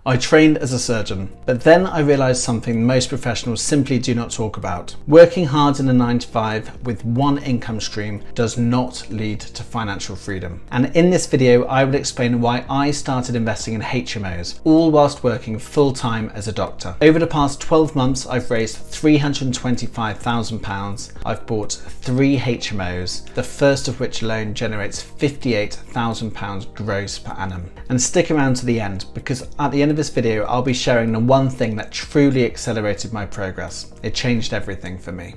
I trained as a surgeon, but then I realised something most professionals simply do not talk about. Working hard in a 9-to-5 with one income stream does not lead to financial freedom. And in this video, I will explain why I started investing in HMOs, all whilst working full-time as a doctor. Over the past 12 months, I've raised £325,000. I've bought 3 HMOs, the first of which alone generates £58,000 gross per annum. And stick around to the end, because at the end of this video, I'll be sharing the one thing that truly accelerated my progress. It changed everything for me.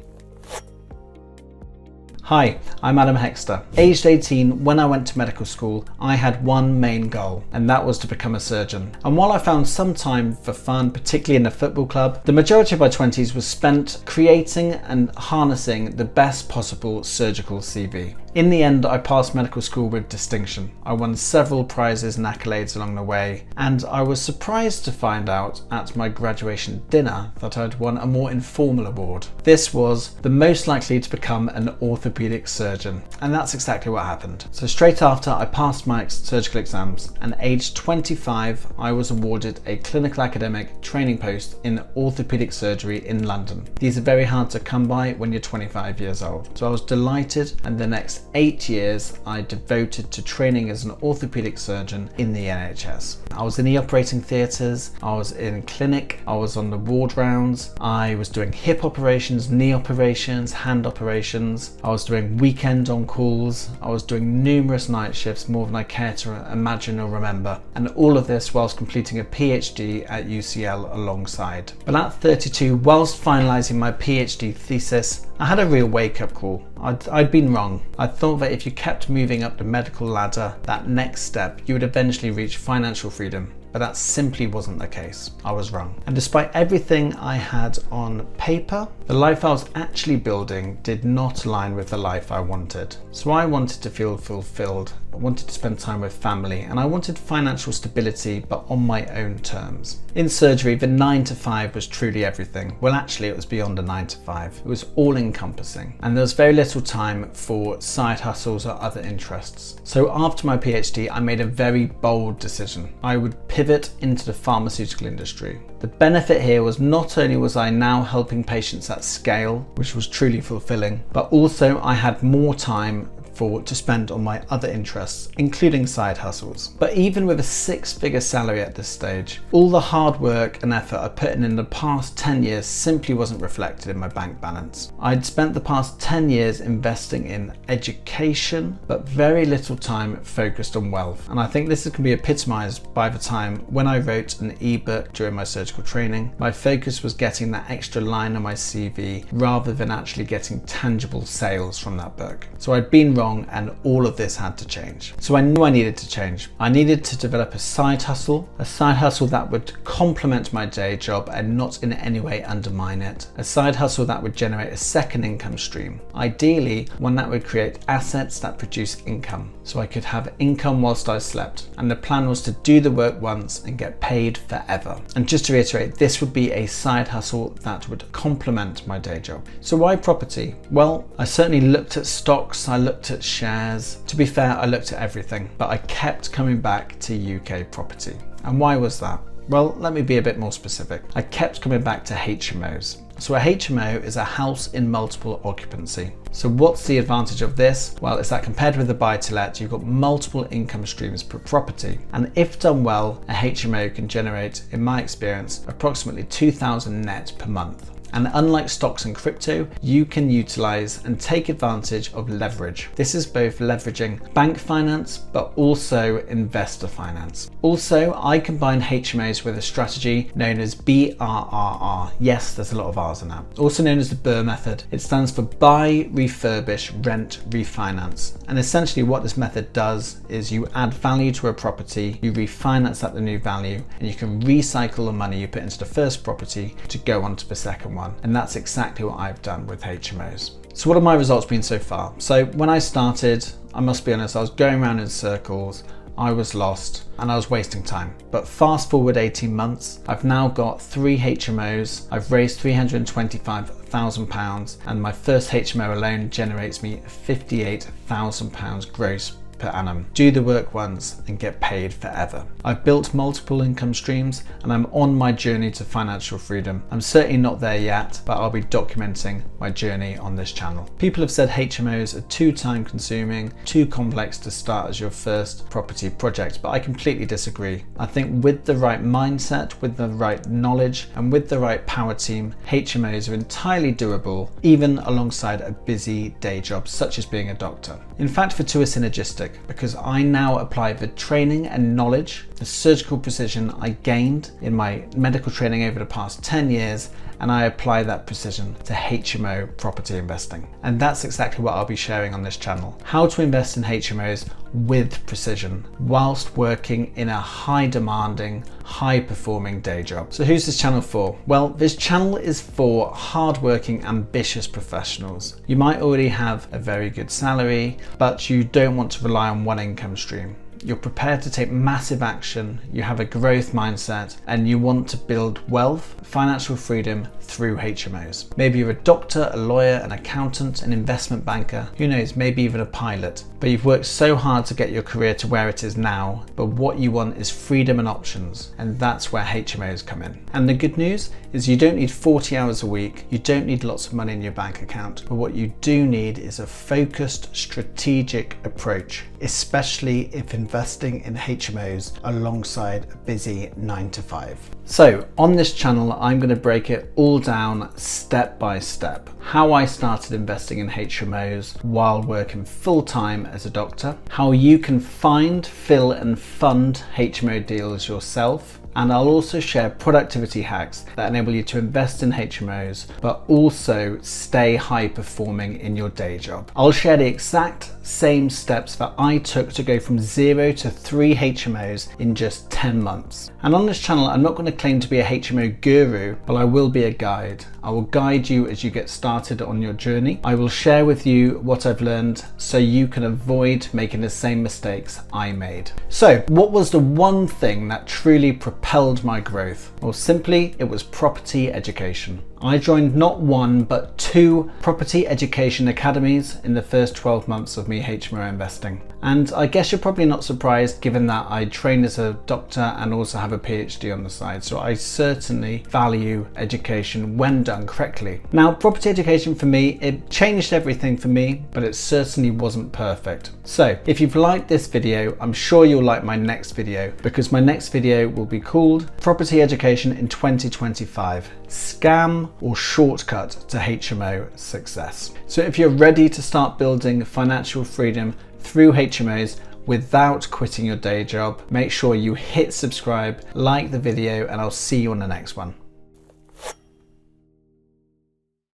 Hi, I'm Adam Hexter. Aged 18, when I went to medical school, I had one main goal, and that was to become a surgeon. And while I found some time for fun, particularly in the football club, the majority of my 20s was spent creating and harnessing the best possible surgical CV. In the end, I passed medical school with distinction. I won several prizes and accolades along the way, and I was surprised to find out at my graduation dinner that I'd won a more informal award. This was the most likely to become an orthopedic surgeon, and that's exactly what happened. So straight after I passed my surgical exams, and aged 25, I was awarded a clinical academic training post in orthopedic surgery in London. These are very hard to come by when you're 25 years old. So I was delighted, and the next 8 years I devoted to training as an orthopedic surgeon in the NHS. I was in the operating theatres, I was in clinic, I was on the ward rounds, I was doing hip operations, knee operations, hand operations, I was doing weekend on calls, I was doing numerous night shifts, more than I care to imagine or remember, and all of this whilst completing a PhD at UCL alongside. But at 32, whilst finalising my PhD thesis, I had a real wake-up call. I'd been wrong. I thought that if you kept moving up the medical ladder, that next step, you would eventually reach financial freedom. But that simply wasn't the case. I was wrong. And despite everything I had on paper, the life I was actually building did not align with the life I wanted. So I wanted to feel fulfilled. I wanted to spend time with family, and I wanted financial stability, but on my own terms. In surgery, the 9-to-5 was truly everything. Well, actually, it was beyond a 9-to-5. It was all encompassing. And there was very little time for side hustles or other interests. So after my PhD, I made a very bold decision. I would pivot into the pharmaceutical industry. The benefit here was not only was I now helping patients at scale, which was truly fulfilling, but also I had more time to spend on my other interests, including side hustles. But even with a 6-figure salary at this stage, all the hard work and effort I put in the past 10 years simply wasn't reflected in my bank balance. I'd spent the past 10 years investing in education, but very little time focused on wealth. And I think this can be epitomized by the time when I wrote an ebook during my surgical training. My focus was getting that extra line on my CV rather than actually getting tangible sales from that book. So I'd been wrong, and all of this had to change. So I knew I needed to change. I needed to develop a side hustle that would complement my day job and not in any way undermine it. A side hustle that would generate a second income stream. Ideally, one that would create assets that produce income, so I could have income whilst I slept. And the plan was to do the work once and get paid forever. And just to reiterate, this would be a side hustle that would complement my day job. So why property? Well, I certainly looked at stocks, I looked at shares. To be fair, I looked at everything, but I kept coming back to UK property. And why was that? Well, let me be a bit more specific. I kept coming back to HMOs. So a HMO is a house in multiple occupancy. So what's the advantage of this? Well, it's that compared with a buy-to-let, you've got multiple income streams per property. And if done well, a HMO can generate, in my experience, approximately 2,000 net per month. And unlike stocks and crypto, you can utilize and take advantage of leverage. This is both leveraging bank finance, but also investor finance. Also, I combine HMOs with a strategy known as BRRR. Yes, there's a lot of R's in that. Also known as the BRRR method. It stands for buy, refurbish, rent, refinance. And essentially what this method does is you add value to a property, you refinance at the new value, and you can recycle the money you put into the first property to go on to the second one. And that's exactly what I've done with HMOs. So what have my results been so far? So when I started, I must be honest, I was going around in circles, I was lost, and I was wasting time. But fast forward 18 months, I've now got 3 HMOs, I've raised £325,000, and my first HMO alone generates me £58,000 gross per annum. Do the work once and get paid forever. I've built multiple income streams and I'm on my journey to financial freedom. I'm certainly not there yet, but I'll be documenting my journey on this channel. People have said HMOs are too time consuming, too complex to start as your first property project, but I completely disagree. I think with the right mindset, with the right knowledge, and with the right power team, HMOs are entirely doable, even alongside a busy day job such as being a doctor. In fact, for two are synergistic, because I now apply the training and knowledge, the surgical precision I gained in my medical training over the past 10 years, and I apply that precision to HMO property investing. And that's exactly what I'll be sharing on this channel. How to invest in HMOs with precision whilst working in a high demanding, high performing day job. So who's this channel for? Well, this channel is for hardworking, ambitious professionals. You might already have a very good salary, but you don't want to rely on one income stream. You're prepared to take massive action, you have a growth mindset, and you want to build wealth, financial freedom through HMOs. Maybe you're a doctor, a lawyer, an accountant, an investment banker, who knows, maybe even a pilot. But you've worked so hard to get your career to where it is now, but what you want is freedom and options, and that's where HMOs come in. And the good news is you don't need 40 hours a week, you don't need lots of money in your bank account, but what you do need is a focused, strategic approach, especially if investing in HMOs alongside a busy 9 to 5. So on this channel, I'm going to break it all down step by step. How I started investing in HMOs while working full-time as a doctor, how you can find, fill and fund HMO deals yourself, and I'll also share productivity hacks that enable you to invest in HMOs, but also stay high performing in your day job. I'll share the exact same steps that I took to go from 0 to 3 HMOs in just 10 months. And on this channel, I'm not going to claim to be a HMO guru, but I will be a guide. I will guide you as you get started on your journey. I will share with you what I've learned so you can avoid making the same mistakes I made. So what was the one thing that truly propelled my growth? Well, simply, it was property education. I joined not one, but 2 property education academies in the first 12 months of me HMO investing. And I guess you're probably not surprised given that I train as a doctor and also have a PhD on the side. So I certainly value education when done correctly. Now, property education for me, it changed everything for me, but it certainly wasn't perfect. So if you've liked this video, I'm sure you'll like my next video, because my next video will be called Property Education in 2025, Scam or Shortcut to HMO Success. So if you're ready to start building financial freedom through HMOs without quitting your day job, make sure you hit subscribe, like the video, and I'll see you on the next one.